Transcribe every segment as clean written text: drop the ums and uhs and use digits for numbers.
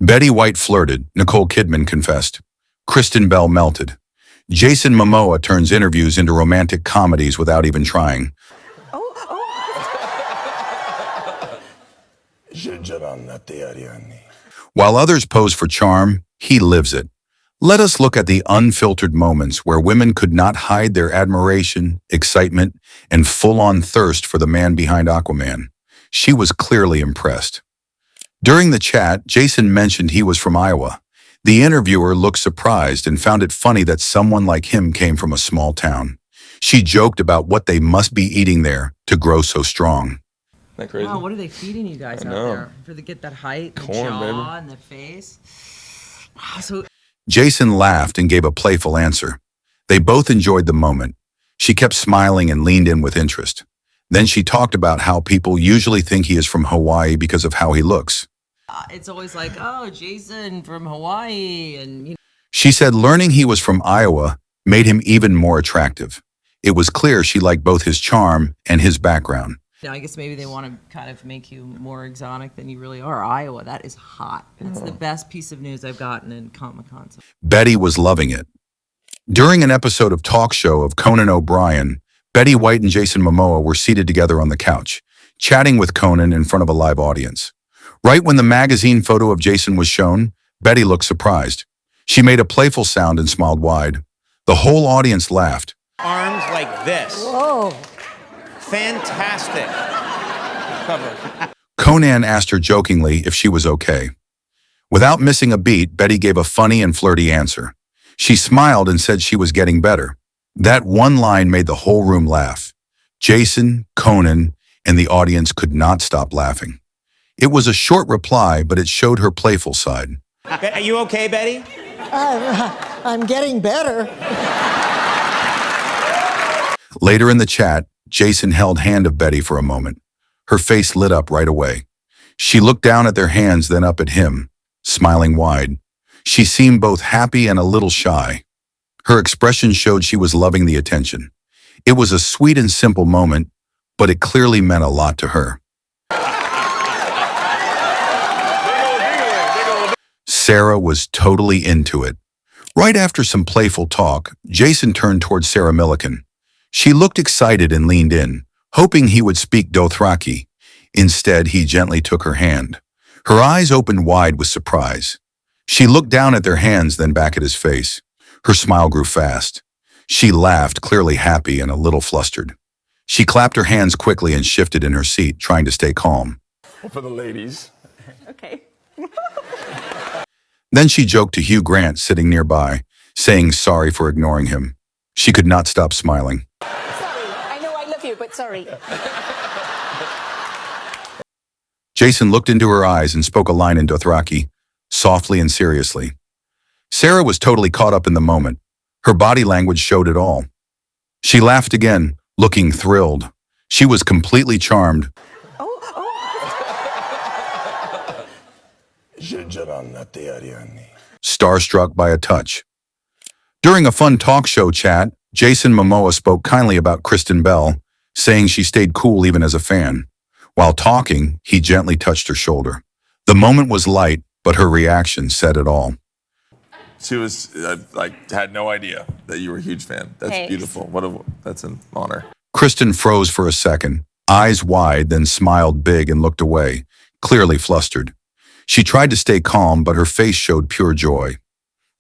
Betty White flirted, Nicole Kidman confessed. Kristen Bell melted. Jason Momoa turns interviews into romantic comedies without even trying. While others pose for charm, he lives it. Let us look at the unfiltered moments where women could not hide their admiration, excitement, and full-on thirst for the man behind Aquaman. She was clearly impressed. During the chat, Jason mentioned he was from Iowa. The interviewer looked surprised and found it funny that someone like him came from a small town. She joked about what they must be eating there to grow so strong. Isn't that crazy? Wow, what are they feeding you guys out there? For to get that height, the jaw, and the face? Wow, so Jason laughed and gave a playful answer. They both enjoyed the moment. She kept smiling and leaned in with interest. Then she talked about how people usually think he is from Hawaii because of how he looks. It's always like, oh, Jason from Hawaii, and She said learning he was from Iowa made him even more attractive. It was clear she liked both his charm and his background. I guess maybe they want to kind of make you more exotic than you really are. Iowa, that is hot. That's the best piece of news I've gotten in Comic-Con. Betty was loving it. During an episode of Talk Show of Conan O'Brien, Betty White and Jason Momoa were seated together on the couch, chatting with Conan in front of a live audience. Right when the magazine photo of Jason was shown, Betty looked surprised. She made a playful sound and smiled wide. The whole audience laughed. Arms like this. Whoa. Fantastic. Cover. Conan asked her jokingly if she was okay. Without missing a beat, Betty gave a funny and flirty answer. She smiled and said she was getting better. That one line made the whole room laugh. Jason, Conan, and the audience could not stop laughing. It was a short reply, but it showed her playful side. Are you okay, Betty? I'm getting better. Later in the chat, Jason held hand of Betty for a moment. Her face lit up right away. She looked down at their hands, then up at him, smiling wide. She seemed both happy and a little shy. Her expression showed she was loving the attention. It was a sweet and simple moment, but it clearly meant a lot to her. Sarah was totally into it. Right after some playful talk, Jason turned towards Sarah Millican. She looked excited and leaned in, hoping he would speak Dothraki. Instead, he gently took her hand. Her eyes opened wide with surprise. She looked down at their hands, then back at his face. Her smile grew fast. She laughed, clearly happy and a little flustered. She clapped her hands quickly and shifted in her seat, trying to stay calm. For the ladies. Okay. Then she joked to Hugh Grant sitting nearby, saying sorry for ignoring him. She could not stop smiling. Sorry, I know I love you, but sorry. Jason looked into her eyes and spoke a line in Dothraki, softly and seriously. Sarah was totally caught up in the moment. Her body language showed it all. She laughed again, looking thrilled. She was completely charmed. Starstruck by a touch. During a fun talk show chat, Jason Momoa spoke kindly about Kristen Bell, saying she stayed cool even as a fan. While talking, he gently touched her shoulder. The moment was light, but her reaction said it all. She was, had no idea that you were a huge fan. That's Thanks. beautiful. That's an honor. Kristen froze for a second, eyes wide, then smiled big and looked away, clearly flustered. She tried to stay calm, but her face showed pure joy.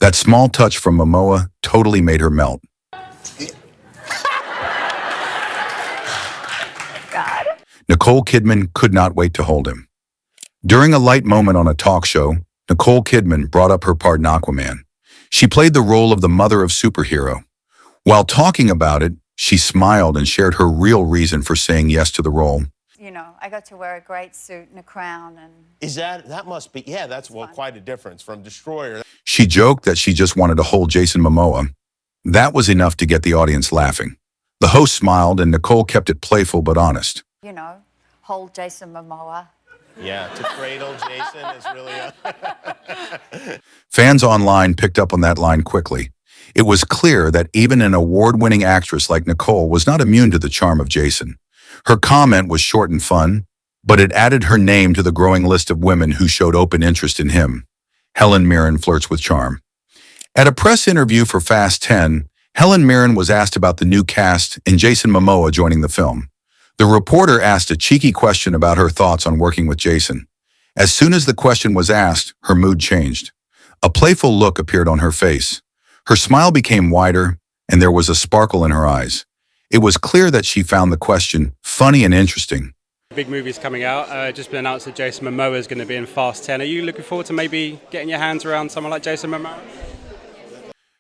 That small touch from Momoa totally made her melt. God. Nicole Kidman could not wait to hold him. During a light moment on a talk show, Nicole Kidman brought up her part in Aquaman. She played the role of the mother of superhero. While talking about it, she smiled and shared her real reason for saying yes to the role. You know, I got to wear a great suit and a crown and... Is that must be, yeah, that's quite a difference from Destroyer. She joked that she just wanted to hold Jason Momoa. That was enough to get the audience laughing. The host smiled and Nicole kept it playful but honest. You know, hold Jason Momoa. Yeah, to cradle Jason is really Fans online picked up on that line quickly. It was clear that even an award-winning actress like Nicole was not immune to the charm of Jason. Her comment was short and fun, but it added her name to the growing list of women who showed open interest in him. Helen Mirren flirts with charm. At a press interview for Fast 10, Helen Mirren was asked about the new cast and Jason Momoa joining the film. The reporter asked a cheeky question about her thoughts on working with Jason. As soon as the question was asked, her mood changed. A playful look appeared on her face. Her smile became wider, and there was a sparkle in her eyes. It was clear that she found the question funny and interesting. Big movies coming out. Just been announced that Jason Momoa is going to be in Fast 10. Are you looking forward to maybe getting your hands around someone like Jason Momoa?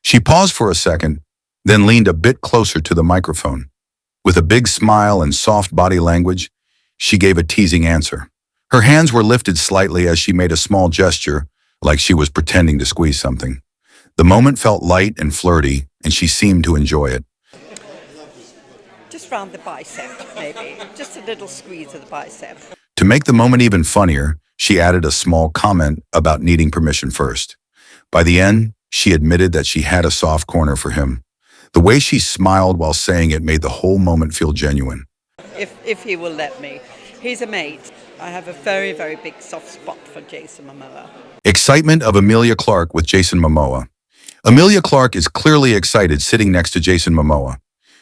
She paused for a second, then leaned a bit closer to the microphone. With a big smile and soft body language, she gave a teasing answer. Her hands were lifted slightly as she made a small gesture, like she was pretending to squeeze something. The moment felt light and flirty, and she seemed to enjoy it. Just round the bicep, maybe. Just a little squeeze of the bicep. To make the moment even funnier, she added a small comment about needing permission first. By the end, she admitted that she had a soft corner for him. The way she smiled while saying it made the whole moment feel genuine. If he will let me. He's a mate. I have a very, very big soft spot for Jason Momoa. Excitement of Amelia Clark with Jason Momoa. Amelia Clark is clearly excited sitting next to Jason Momoa.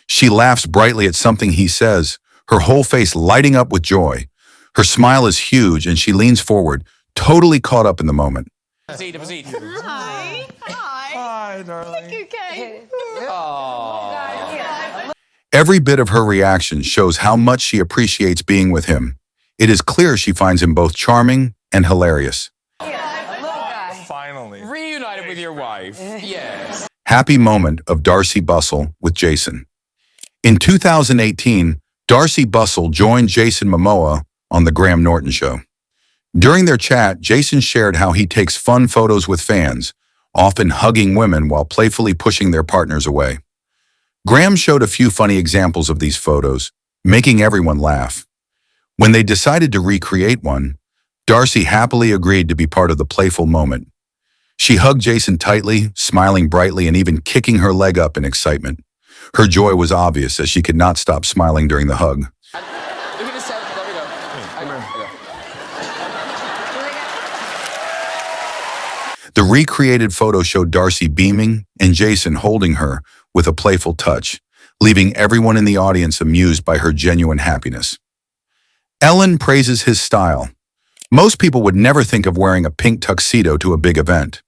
She laughs brightly at something he says, her whole face lighting up with joy. Her smile is huge and she leans forward, totally caught up in the moment. Hi. Hi, darling. Okay. Every bit of her reaction shows how much she appreciates being with him. It is clear she finds him both charming and hilarious. Finally. Reunited with your wife. Yes. Happy moment of Darcy Bustle with Jason. In 2018, Darcy Bustle joined Jason Momoa on The Graham Norton Show. During their chat, Jason shared how he takes fun photos with fans, often hugging women while playfully pushing their partners away. Graham showed a few funny examples of these photos, making everyone laugh. When they decided to recreate one, Darcy happily agreed to be part of the playful moment. She hugged Jason tightly, smiling brightly and even kicking her leg up in excitement. Her joy was obvious as she could not stop smiling during the hug. The recreated photo showed Darcy beaming and Jason holding her with a playful touch, leaving everyone in the audience amused by her genuine happiness. Ellen praises his style. Most people would never think of wearing a pink tuxedo to a big event.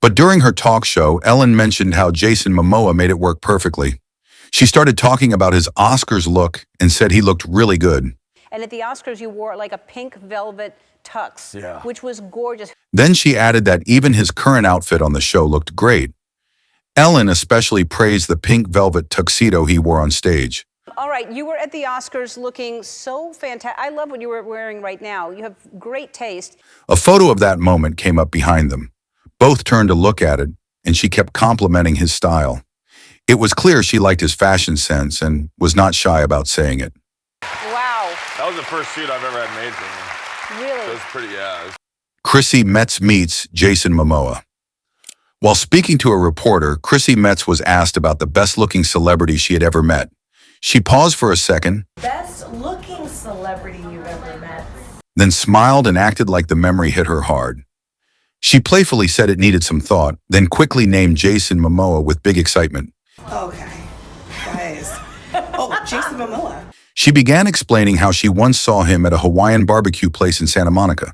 But during her talk show, Ellen mentioned how Jason Momoa made it work perfectly. She started talking about his Oscars look and said he looked really good. And at the Oscars, you wore like a pink velvet tux, which was gorgeous. Then she added that even his current outfit on the show looked great. Ellen especially praised the pink velvet tuxedo he wore on stage. All right, you were at the Oscars looking so fantastic. I love what you were wearing right now. You have great taste. A photo of that moment came up behind them. Both turned to look at it, and she kept complimenting his style. It was clear she liked his fashion sense and was not shy about saying it. Wow. That was the first suit I've ever had made for me. Really? It was pretty, yeah. Chrissy Metz meets Jason Momoa. While speaking to a reporter, Chrissy Metz was asked about the best-looking celebrity she had ever met. She paused for a second, Best-looking celebrity you've ever met? then smiled and acted like the memory hit her hard. She playfully said it needed some thought, then quickly named Jason Momoa with big excitement. Okay, guys. Oh, Jason Momoa. She began explaining how she once saw him at a Hawaiian barbecue place in Santa Monica.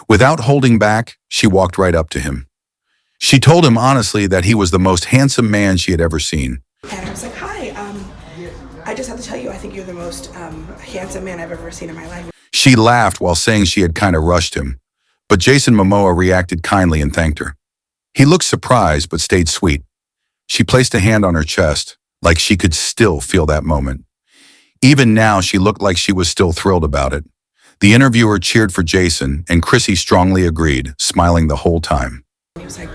Without holding back, she walked right up to him. She told him honestly that he was the most handsome man she had ever seen. And I was like, hi, I just have to tell you, I think you're the most handsome man I've ever seen in my life. She laughed while saying she had kind of rushed him, but Jason Momoa reacted kindly and thanked her. He looked surprised but stayed sweet. She placed a hand on her chest, like she could still feel that moment. Even now, she looked like she was still thrilled about it. The interviewer cheered for Jason, and Chrissy strongly agreed, smiling the whole time. He was like,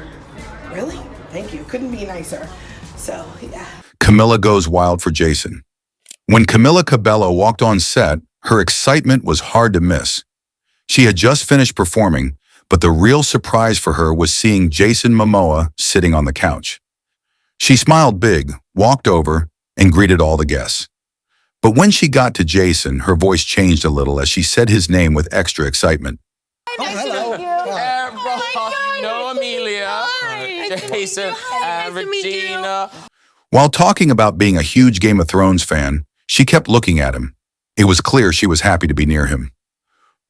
really? Thank you. Couldn't be nicer. So, yeah. Camila goes wild for Jason. When Camila Cabello walked on set, her excitement was hard to miss. She had just finished performing, but the real surprise for her was seeing Jason Momoa sitting on the couch. She smiled big, walked over, and greeted all the guests. But when she got to Jason, her voice changed a little as she said his name with extra excitement. Oh, hello. Amelia. Jason, Regina. While talking about being a huge Game of Thrones fan, she kept looking at him. It was clear she was happy to be near him.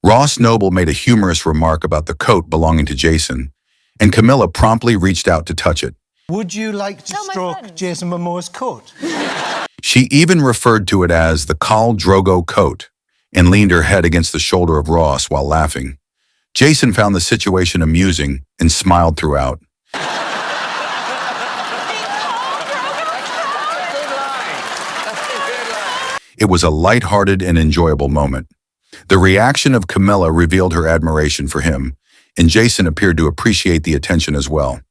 Ross Noble made a humorous remark about the coat belonging to Jason, and Camila promptly reached out to touch it. Would you like to stroke Jason Momoa's coat? She even referred to it as the Khal Drogo coat and leaned her head against the shoulder of Ross while laughing. Jason found the situation amusing and smiled throughout. It was a lighthearted and enjoyable moment. The reaction of Camila revealed her admiration for him, and Jason appeared to appreciate the attention as well.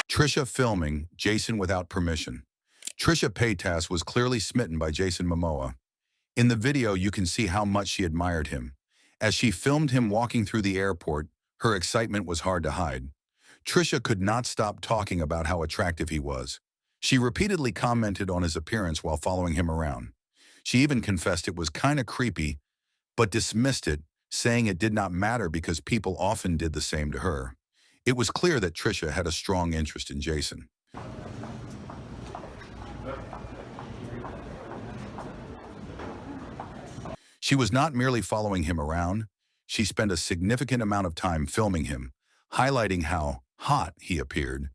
Trisha filming Jason without permission. Trisha Paytas was clearly smitten by Jason Momoa. In the video, you can see how much she admired him. As she filmed him walking through the airport, her excitement was hard to hide. Trisha could not stop talking about how attractive he was. She repeatedly commented on his appearance while following him around. She even confessed it was kind of creepy, but dismissed it, saying it did not matter because people often did the same to her. It was clear that Trisha had a strong interest in Jason. She was not merely following him around, she spent a significant amount of time filming him, highlighting how hot he appeared.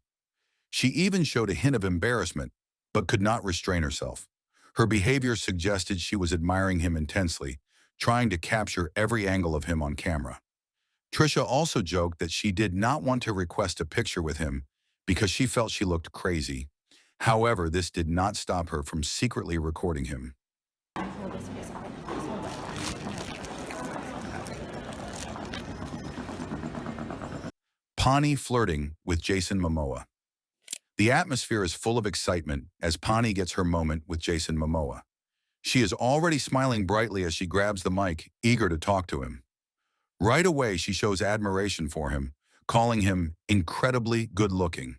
She even showed a hint of embarrassment, but could not restrain herself. Her behavior suggested she was admiring him intensely, trying to capture every angle of him on camera. Trisha also joked that she did not want to request a picture with him because she felt she looked crazy. However, this did not stop her from secretly recording him. Pawnie flirting with Jason Momoa. The atmosphere is full of excitement as Pawnie gets her moment with Jason Momoa. She is already smiling brightly as she grabs the mic, eager to talk to him. Right away, she shows admiration for him, calling him incredibly good-looking.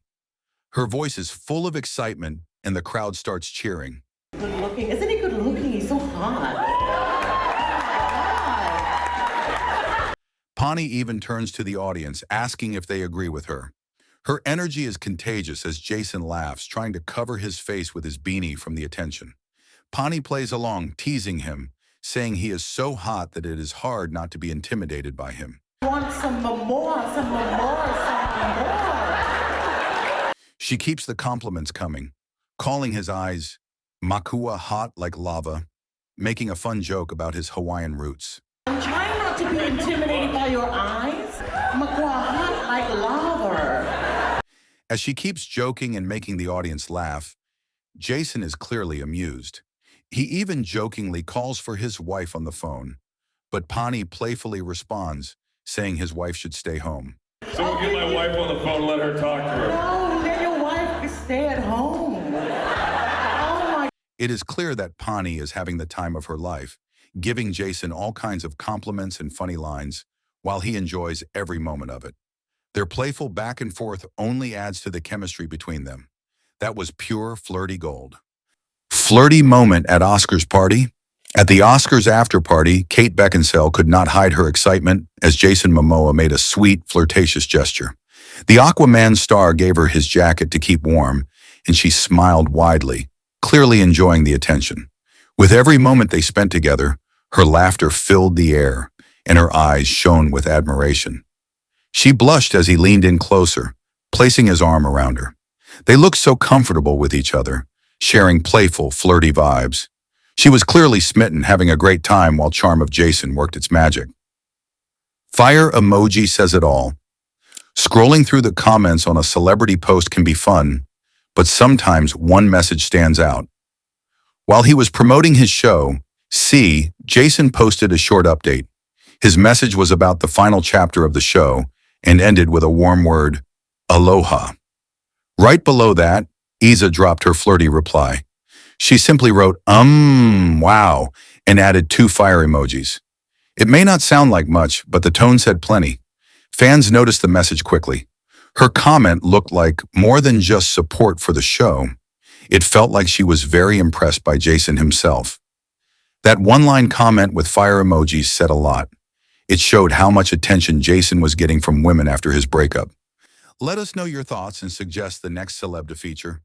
Her voice is full of excitement, and the crowd starts cheering. Good-looking? Isn't he good-looking? He's so hot. Pawnie even turns to the audience, asking if they agree with her. Her energy is contagious as Jason laughs, trying to cover his face with his beanie from the attention. Pawnie plays along, teasing him, saying he is so hot that it is hard not to be intimidated by him. I want some more. She keeps the compliments coming, calling his eyes makua hot like lava, making a fun joke about his Hawaiian roots. I'm trying not to be intimidated by your eyes. Makua hot like lava. As she keeps joking and making the audience laugh, Jason is clearly amused. He even jokingly calls for his wife on the phone, but Pawnie playfully responds, saying his wife should stay home. Someone get my wife on the phone and let her talk to her. No, let your wife stay at home. Oh my. It is clear that Pawnie is having the time of her life, giving Jason all kinds of compliments and funny lines, while he enjoys every moment of it. Their playful back and forth only adds to the chemistry between them. That was pure flirty gold. Flirty moment at Oscars party. At the Oscars after party, Kate Beckinsale could not hide her excitement as Jason Momoa made a sweet, flirtatious gesture. The Aquaman star gave her his jacket to keep warm, and she smiled widely, clearly enjoying the attention. With every moment they spent together, her laughter filled the air, and her eyes shone with admiration. She blushed as he leaned in closer, placing his arm around her. They looked so comfortable with each other, sharing playful, flirty vibes. She was clearly smitten, having a great time while charm of Jason worked its magic. Fire emoji says it all. Scrolling through the comments on a celebrity post can be fun, but sometimes one message stands out. While he was promoting his show, Jason posted a short update. His message was about the final chapter of the show and ended with a warm word, aloha. Right below that, Eiza dropped her flirty reply. She simply wrote, wow, and added 2 fire emojis. It may not sound like much, but the tone said plenty. Fans noticed the message quickly. Her comment looked like more than just support for the show. It felt like she was very impressed by Jason himself. That one-line comment with fire emojis said a lot. It showed how much attention Jason was getting from women after his breakup. Let us know your thoughts and suggest the next celeb to feature.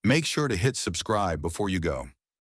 Make sure to hit subscribe before you go.